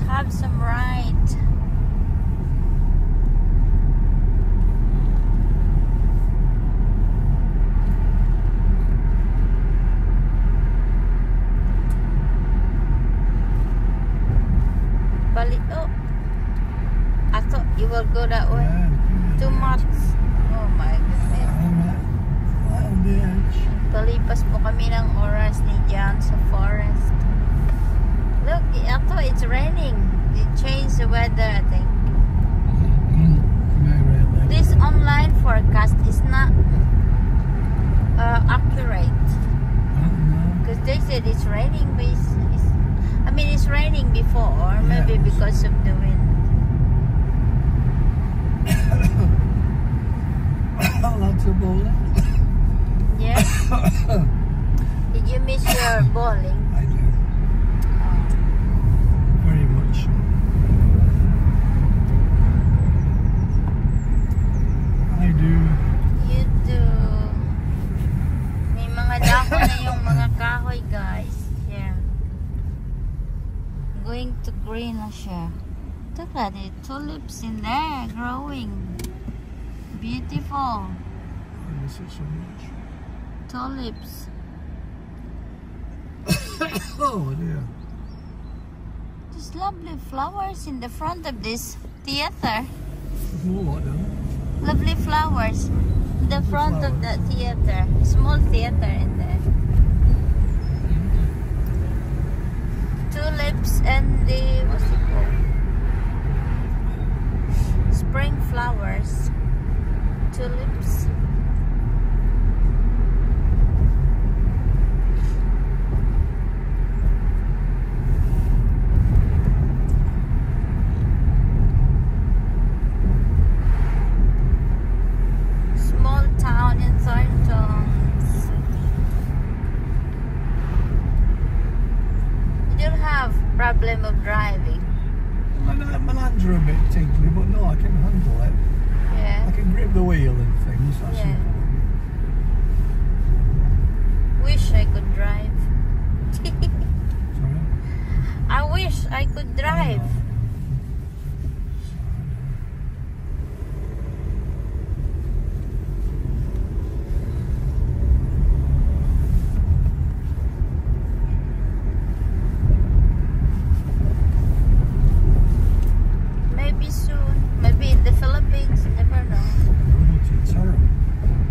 have some ride. Bali, oh, I thought you will go that way. Yeah, Too much. Oh my goodness. right on the edge. Palipas po kami ng oras ni John sa forest. Look, I thought it's raining. They changed the weather, I think. This online forecast is not accurate. Because they said it's raining, but I mean, it's raining before, maybe because of the wind. Lots of bowling. Yeah. Did you miss your bowling? I do. Very much. I do. You do. May mga dahon na yung mga kahoy, guys. Yeah. Going to green na siya. Look at it. Tulips in there growing. Beautiful. I miss it so much. Tulips. Oh dear. There's lovely flowers in the front of this theater. There's more like that. Lovely flowers. The front of the theater. Small theater in there. Tulips and the, what's it called? Spring flowers. Tulips. Small town in Thorntons. You don't have problem of driving. My hands are a bit tinkly, but no, I can handle it. Yeah. I can grip the wheel and things. That's Yeah. no problem. Wish I could drive. Sorry. I wish I could drive. I know. Maybe soon. Maybe in the Philippines. Never know. It's terrible.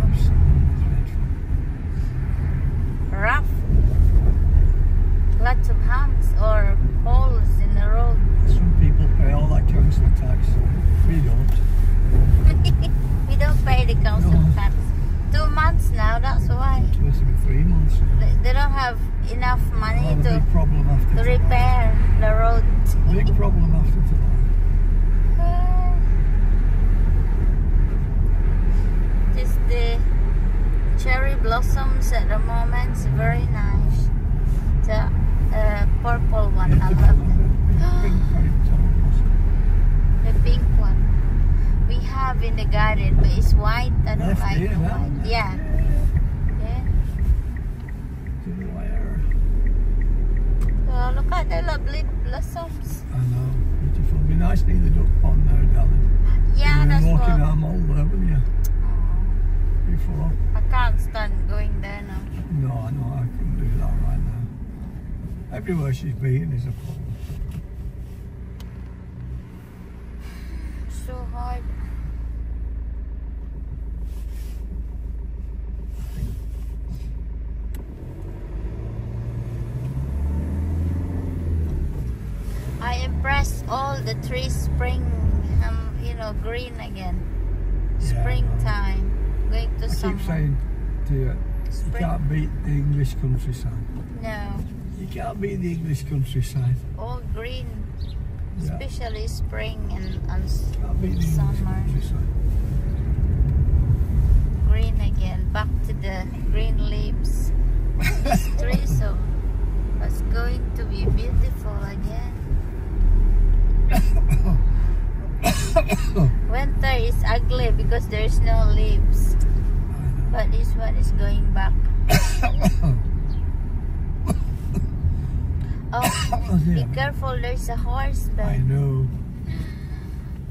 Absolutely dreadful. Rough. Lots of humps or holes in the road. Some people pay all that council tax. We don't. We don't pay the council No. tax. 2 months now, that's why. It's supposed to be 3 months. They don't have enough money I'll have a to big problem after tonight. repair the road. Big problem after tonight. Just the cherry blossoms at the moment. It's very nice. The purple one, I love it. The pink one we have in the garden, but it's white. I don't Left like here, the that white. one. Yeah. Yeah. Oh, look at the lovely blossoms. I know, beautiful. Be nice near the duck pond now, darling. Yeah, You've that's been walking what. our mole there, haven't you? Before. I can't stand going there now. No, I know, I couldn't do that right now. Everywhere she's been is a problem. So hard. I impressed all the trees spring, green again. Yeah. Springtime. Going to I summer. keep saying to you, you Spring. can't beat the English countryside. No, You can't beat the English countryside. all green. Yeah. Especially spring and Can't beat the English summer. countryside. Green again. Back to the green leaves. This tree so it's going to be beautiful again. Winter is ugly because there's no leaves. But this one is going back. Oh, be Yeah. careful, there's a horse I there. know.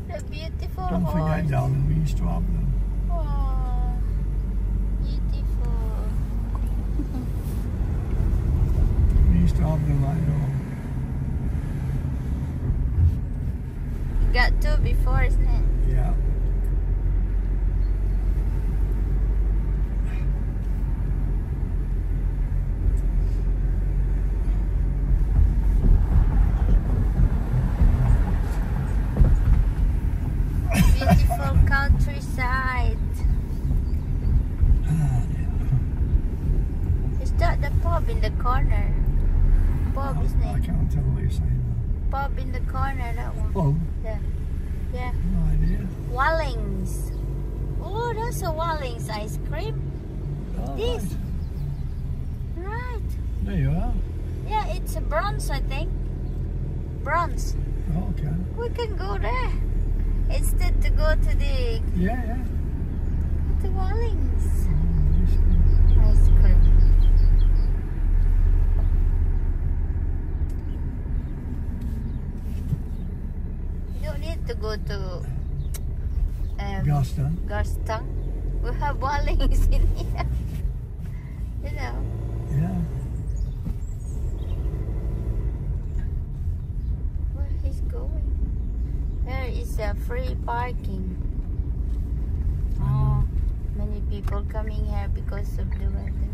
The beautiful Don't horse. forget, darling, we used to have them. Oh, beautiful. We used to have them, I know. You got two before, isn't it? Yeah. Beautiful countryside. Is that the pub in the corner? Pub, isn't I it? can't tell what you're saying. Pub in the corner, that one. Oh, Yeah. Yeah. no idea. Wallings. Oh, that's a Wallings ice cream. Oh, This. right. Right. There you are. Yeah, it's a bronze, I think. Bronze. Oh, okay. We can go there. Instead to go to the Yeah. Wallings. Oh, Ice cream. You don't need to go to Garston. Garston. We have Wallings in here. You know. Yeah. Where he's going. There is a free parking. Oh, many people coming here because of the weather.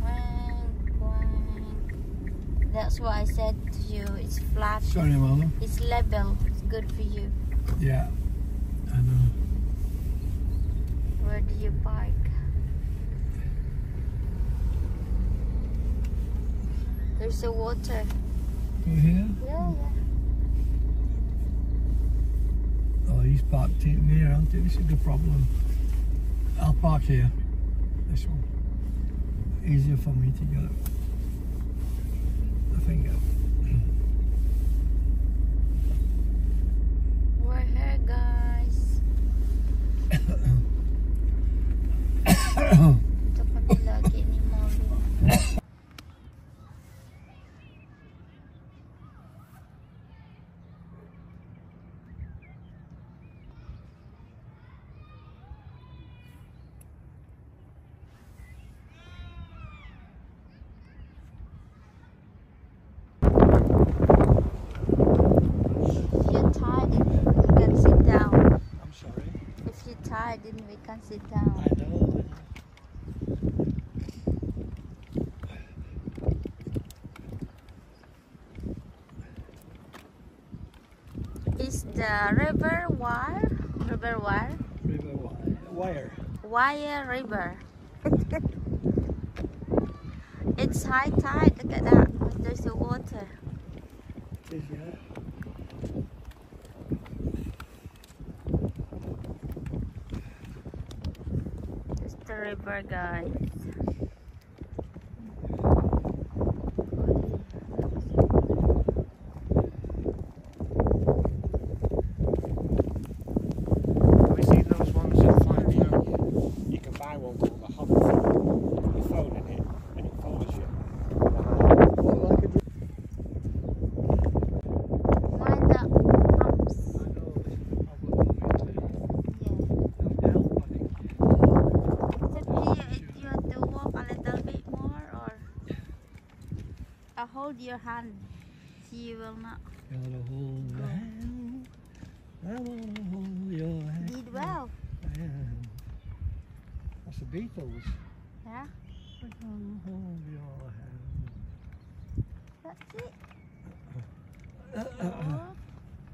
Wank, wank. That's why I said to you, it's flat. Sorry, Mama. It's level. It's good for you. Yeah. I know. Where do you park? There's a water. Go here. Yeah. Oh, he's parked in there, aren't he? This is the problem. I'll park here. This one. Easier for me to get the finger. We're here, guys. Ito kami lagi ni Molly. If you're tired, you can sit down. I'm sorry. If you're tired, then we can sit down. I know. Is the river wire? River wire? River wire. Wire river. It's high tide. Look at that. There's the water. Is yeah. It's the river, guys. Have you seen those ones that fly behind you? You can buy one called a hover phone. Put your phone in it and it follows you. Mind the humps. I know this is the problem. Yeah. Help, I think. If you have to walk a little bit more, or hold your hand. You will not. Gotta hold your hand. I wanna hold your hand. Did well. I am. That's the Beatles. Yeah. I wanna hold your hand. That's it. Oh,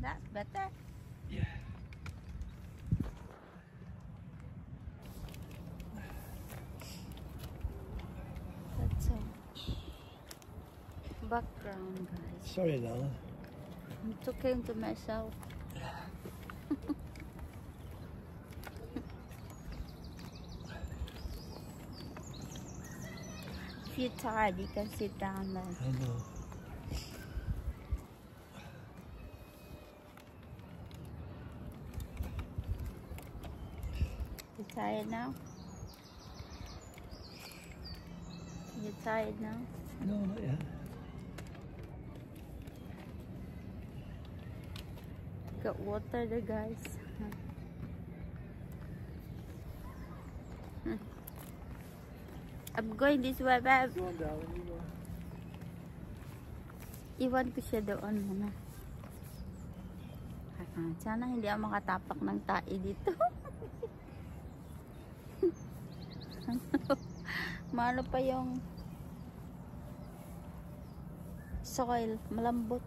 that's better. Yeah. That's all. Background, guys. Sorry, darling. I'm talking to myself. If you're tired, you can sit down there. I know. You tired now? You tired now? No, not yet. Got water there, guys. I'm going this way, babe. Go on, darling. You go. Iwan ko siya doon muna. Sana hindi ako makatapak ng tae dito. Maano pa yung soil, malambot.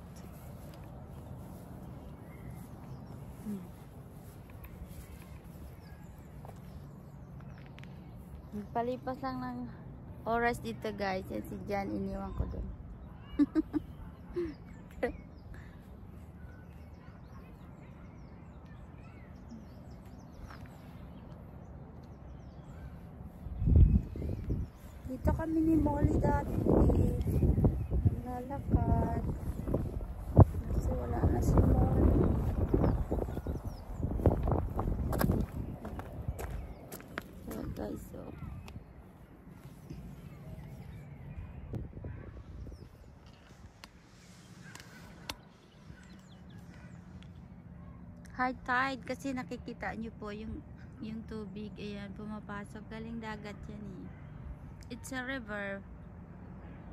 Palipas lang ng oras dito, guys. Yan si Jan, iniwan ko doon. Dito kami ni Molly dati. Naglalakad. Kasi wala na si Molly. So guys, so high tide kasi nakikita nyo po yung tubig, ayan, pumapasok galing dagat yan eh. It's a river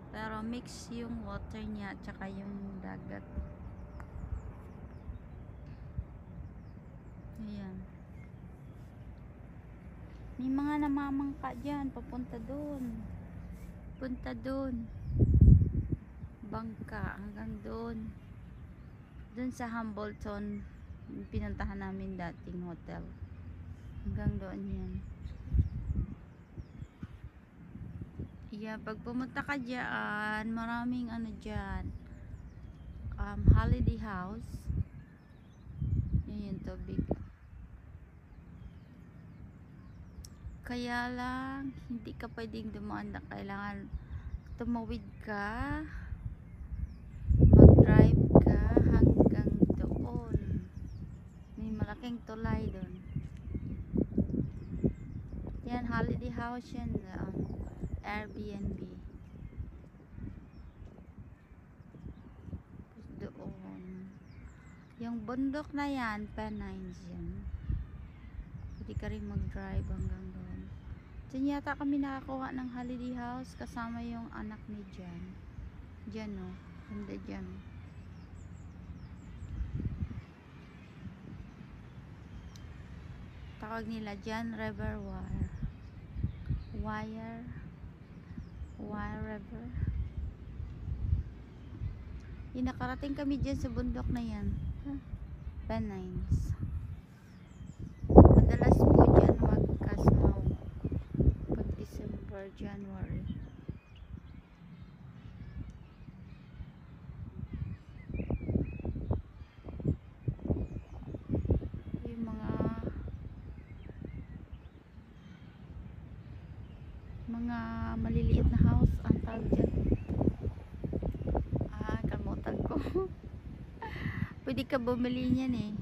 pero mix yung water niya at saka yung dagat. Ayan, may mga namamangka dyan papunta doon, punta doon, bangka hanggang doon sa Hambleton, pinuntahan namin dating hotel, hanggang doon yan. Yeah, pag pumunta ka dyan, maraming ano dyan, holiday house. Yan yung tubig. Kaya lang hindi ka pwedeng dumaan na, kailangan tumawid ka, mag-drive ka hanggang doon. May malaking tulay doon. Yan, holiday house yan, Airbnb. Doon. Yung bundok na yan, Pennines yan. Pwede ka rin mag-drive hanggang doon. Diyan yata kami nakakuha ng holiday house kasama yung anak ni Jan. Jan, no? Ganda dyan. Tawag nila Jan River Wire River. Nakarating kami dyan sa bundok na yan, Pennines. Madalas po dyan magka-snow pag December, January. Yung mga maliliit na house ang tawag dyan. Kamutan ko. Pwede ka bumili niyan eh,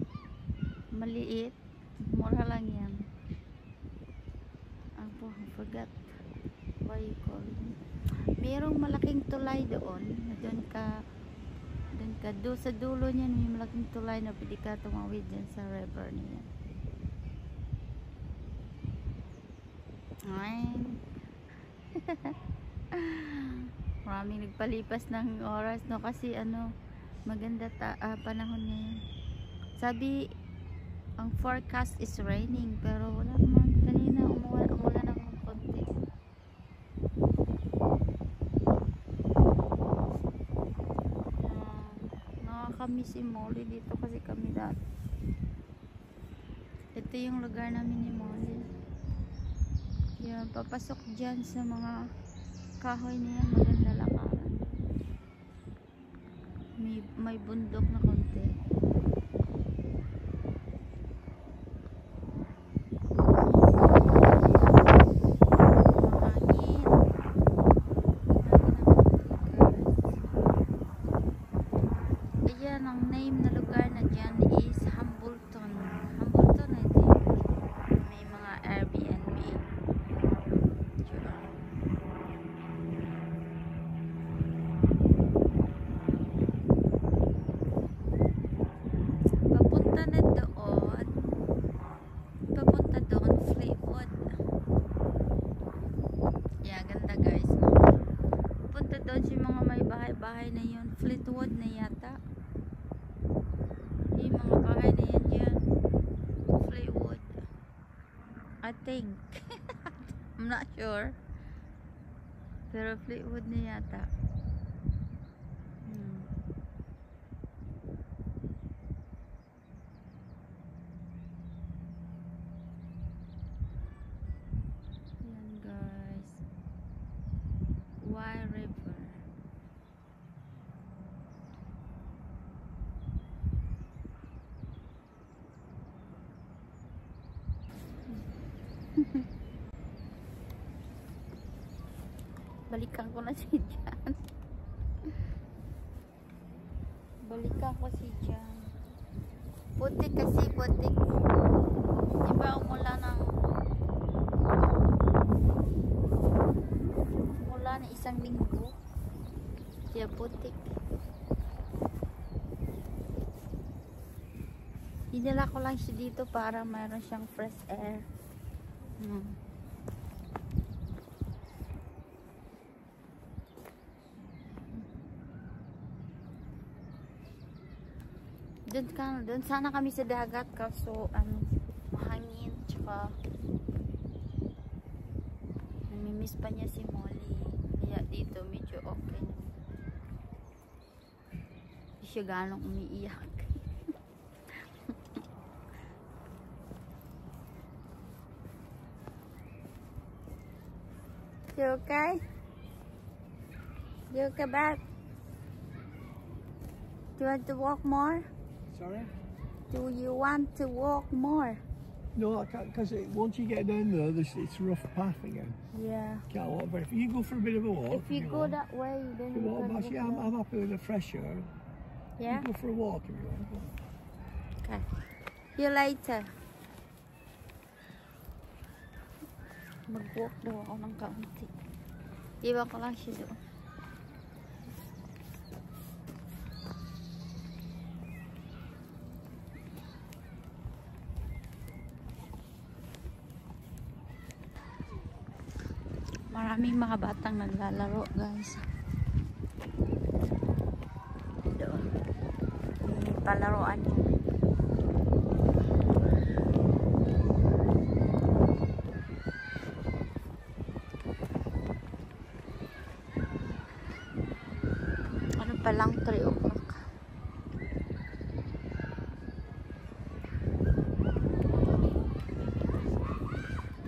maliit, mura lang yan. I forgot what you call it. Merong malaking tulay doon, doon sa dulo niyan may malaking tulay na pwede ka tumawid dyan sa river niya. Ay maraming nagpalipas ng oras, no, kasi maganda panahon ngayon. Sabi ang forecast is raining pero wala naman. Kanina umulan ng konti. Nakakamiss si Molly dito kasi kami dati. Ito yung lugar namin ni Molly. Yan, papasok dyan sa mga kahoy niya, maganda lakaran. May bundok na konti. Ayan, ang name na lugar na dyan is Hambleton. Hambleton, I think. May mga Airbnb. ganda guys. Punta doon si mga may bahay-bahay na yun. Fleetwood na yata. Yung mga bahay na yan dyan. Fleetwood. I think. I'm not sure. Pero Fleetwood na yata. Yan guys. Wye River. Balikan ko na si Jan. Balikan ko si Jan. Putik kasi, putik. Diba umula ng isang linggo. Kaya putik. Dinala ko lang siya dito para mayroon siyang fresh air. Doon sana kami sa dagat kaso mahangin tsaka namimiss pa niya si Molly, kaya dito medyo okay na. Hindi siya ganong umiiyak. You okay? You okay back? Do you want to walk more? Sorry? Do you want to walk more? No, I can't, because once you get down there, it's a rough path again. Yeah. Can't walk, but if you go for a bit of a walk. If you go that way, then you you walk can back. Yeah, walk I'm happy with the fresh air. Yeah? You go for a walk if you want. Okay. See you later. Mag-walk daw ako ng kaunti. Iwan ko lang siya doon. Maraming mga batang naglalaro guys. Doon. May palaruan yun. Ano pa lang 3 o'clock.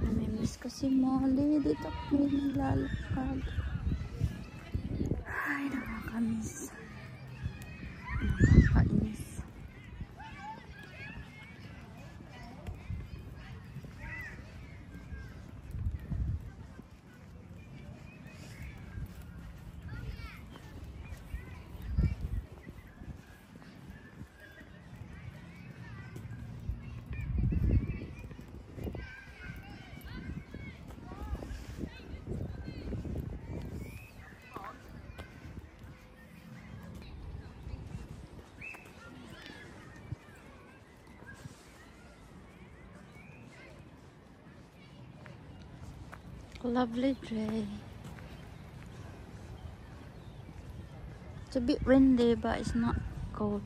Namimiss ko si Molly. Dito kami naglalakad. Ay, nakakamiss. Nakakainis. Lovely day. It's a bit windy, but it's not cold.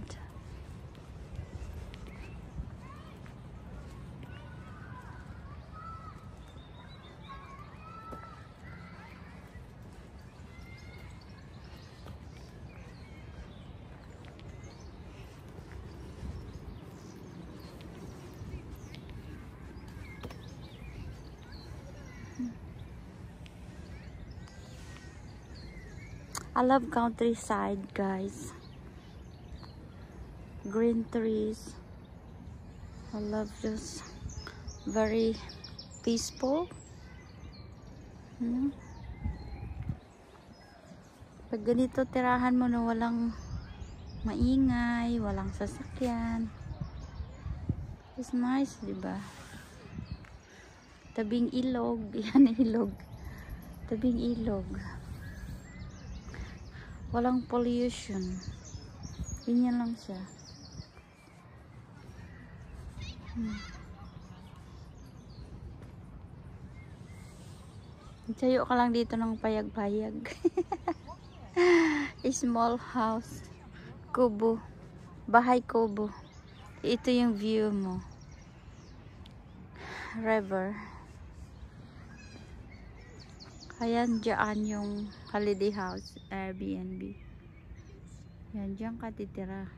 I love countryside, guys. Green trees. I love this. Very peaceful. Pag ganito tirahan mo na walang maingay, walang sasakyan. It's nice, diba? Tabing ilog. Yan, ilog. Tabing ilog. Walang pollution. Ganyan lang siya. Tayo ka lang dito ng payag-payag. Small house. Kubo. Bahay kubo. Ito yung view mo. River. Ayan, dyan yung holiday house, Airbnb. Yan, dyan ka titira.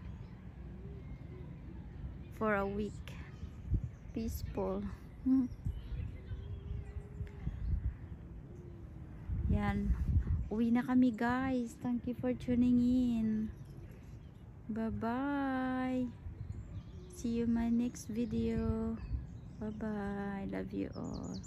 For a week. Peaceful. Yan. Uwi na kami, guys. Thank you for tuning in. Bye-bye. See you in my next video. Bye-bye. Love you all.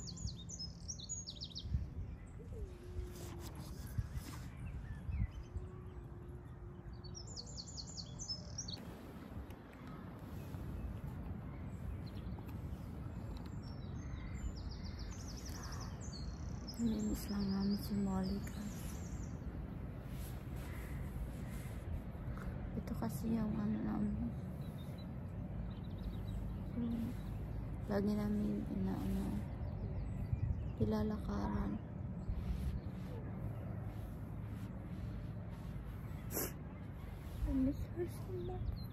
Linis lang namin si Molly, guys. Ito kasi yung ano namin. Lagi namin ilalakaran. I miss her so much.